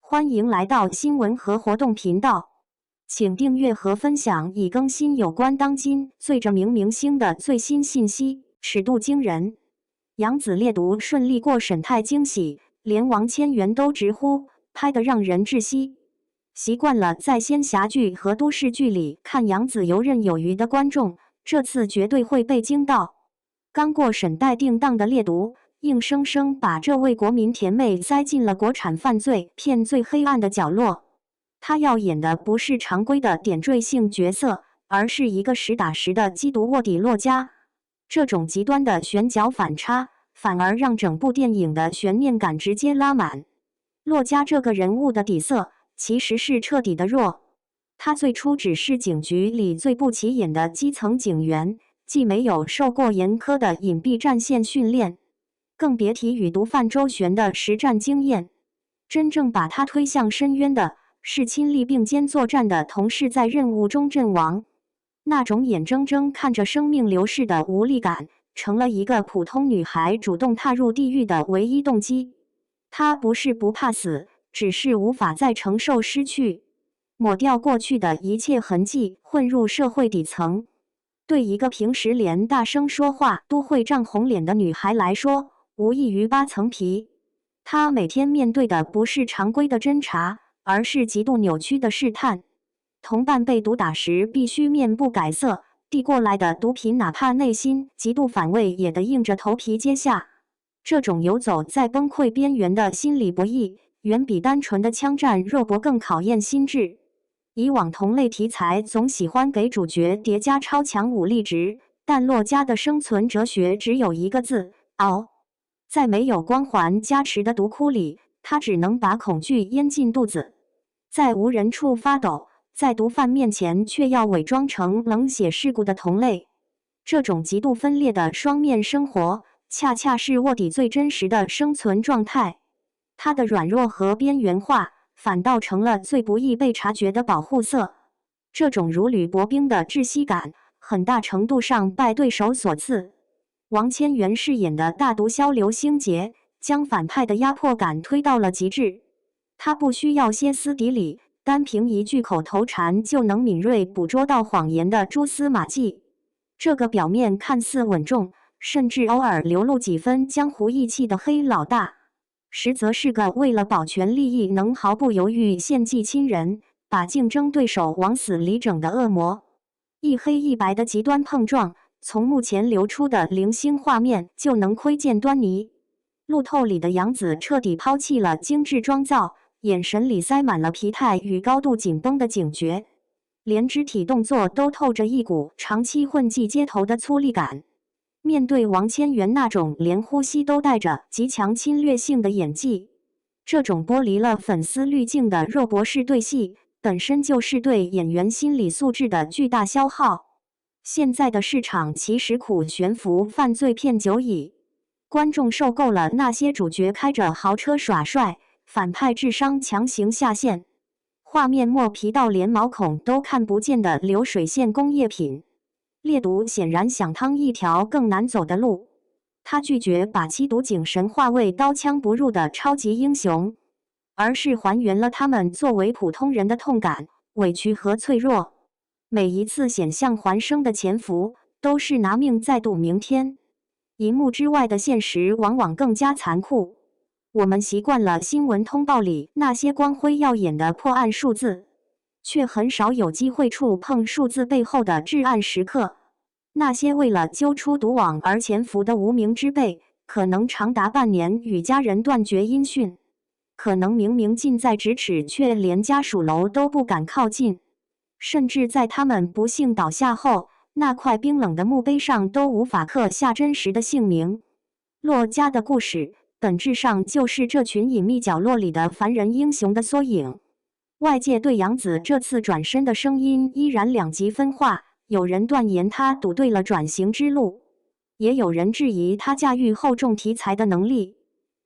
歡迎來到新聞和活動頻道，請訂閱和分享已更新有關當今最著名明星的最新信息，尺度驚人。楊紫烈毒順利過審太驚喜，連王千源都直呼拍得讓人窒息。習慣了在仙俠劇和都市劇裡看楊紫游刃有餘的觀眾，這次絕對會被驚到。剛過審待定檔的烈毒，硬生生把這位國民甜妹塞進了國產犯罪片最黑暗的角落。她要演的不是常規的點綴性角色，而是一個實打實的緝毒臥底駱家。這種極端的選角反差，反而讓整部電影的懸念感直接拉滿。駱家這個人物的底色其實是徹底的弱。他最初只是警局裡最不起眼的基層警員，既沒有受過嚴苛的隱蔽戰線訓練，更別提與毒販周旋的實戰經驗。真正把他推向深淵的是親歷並肩作戰的同事在任務中陣亡。那種眼睜睜看着生命流逝的無力感，成了一個普通女孩主動踏入地獄的唯一動機。她不是不怕死，只是無法再承受失去，抹掉過去的一切痕跡，混入社會底層。對一個平時連大聲說話都會漲紅臉的女孩來說，無異於扒層皮。她每天面對的不是常規的偵查，而是極度扭曲的試探。同伴被毒打時必須面不改色，遞過來的毒品哪怕內心極度反胃也得硬着頭皮接下。這種游走在崩潰邊緣的心理博弈，遠比單純的槍戰肉搏更考驗心智。以往同類題材總喜歡給主角疊加超強武力值，但駱家的生存哲學只有一個字：熬。在沒有光環加持的毒窟裡，他只能把恐懼咽進肚子，在無人處發抖，在毒販面前卻要偽裝成冷血世故的同類。這種極度分裂的雙面生活，恰恰是臥底最真實的生存狀態。他的軟弱和邊緣化，反倒成了最不易被察覺的保護色。這種如履薄冰的窒息感，很大程度上拜對手所賜。王千源飾演的大毒梟劉星杰，將反派的壓迫感推到了極致。他不需要歇斯底里，單憑一句口頭禪就能敏銳捕捉到謊言的蛛絲馬跡。這個表面看似穩重，甚至偶爾流露幾分江湖義氣的黑老大，實則是個為了保全利益能毫不猶豫獻祭親人，把競爭對手往死裡整的惡魔。一黑一白的極端碰撞，從目前流出的零星畫面就能窺見端倪。路透裡的楊紫徹底拋棄了精緻妝造，眼神裡塞滿了疲態與高度緊繃的警覺，連肢體動作都透着一股長期混跡街頭的粗礪感。面對王千源那種連呼吸都帶着極強侵略性的演技，這種剝離了粉絲濾鏡的肉搏式對戲，本身就是對演員心理素質的巨大消耗。現在的市場其實苦懸浮犯罪片久矣，觀眾受夠了那些主角開着豪車耍帥，反派智商強行下線，畫面磨皮到連毛孔都看不見的流水線工業品。烈毒顯然想趟一條更難走的路，他拒絕把緝毒警神化為刀槍不入的超級英雄，而是還原了他們作為普通人的痛感、委屈和脆弱。每一次險象環生的潛伏，都是拿命在賭明天。熒幕之外的現實往往更加殘酷。我們習慣了新聞通報裡那些光輝耀眼的破案數字，卻很少有機會觸碰數字背後的至暗時刻。那些為了揪出毒網而潛伏的無名之輩，可能長達半年與家人斷絕音訊，可能明明近在咫尺，卻連家屬樓都不敢靠近。甚至在他們不幸倒下後，那塊冰冷的墓碑上都無法刻下真實的姓名。駱家的故事，本質上就是這群隱秘角落裡的凡人英雄的縮影。外界對楊紫這次轉身的聲音依然兩極分化，有人斷言她賭對了轉型之路，也有人質疑她駕馭厚重題材的能力。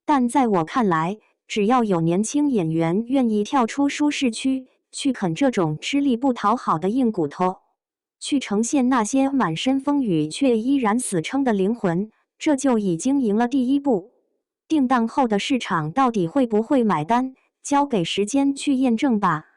但在我看來，只要有年輕演員願意跳出舒適區，去啃這種吃力不討好的硬骨頭，去呈現那些滿身風雨卻依然死撐的靈魂，這就已經贏了第一步。定檔後的市場到底會不會買單，交給時間去驗證吧。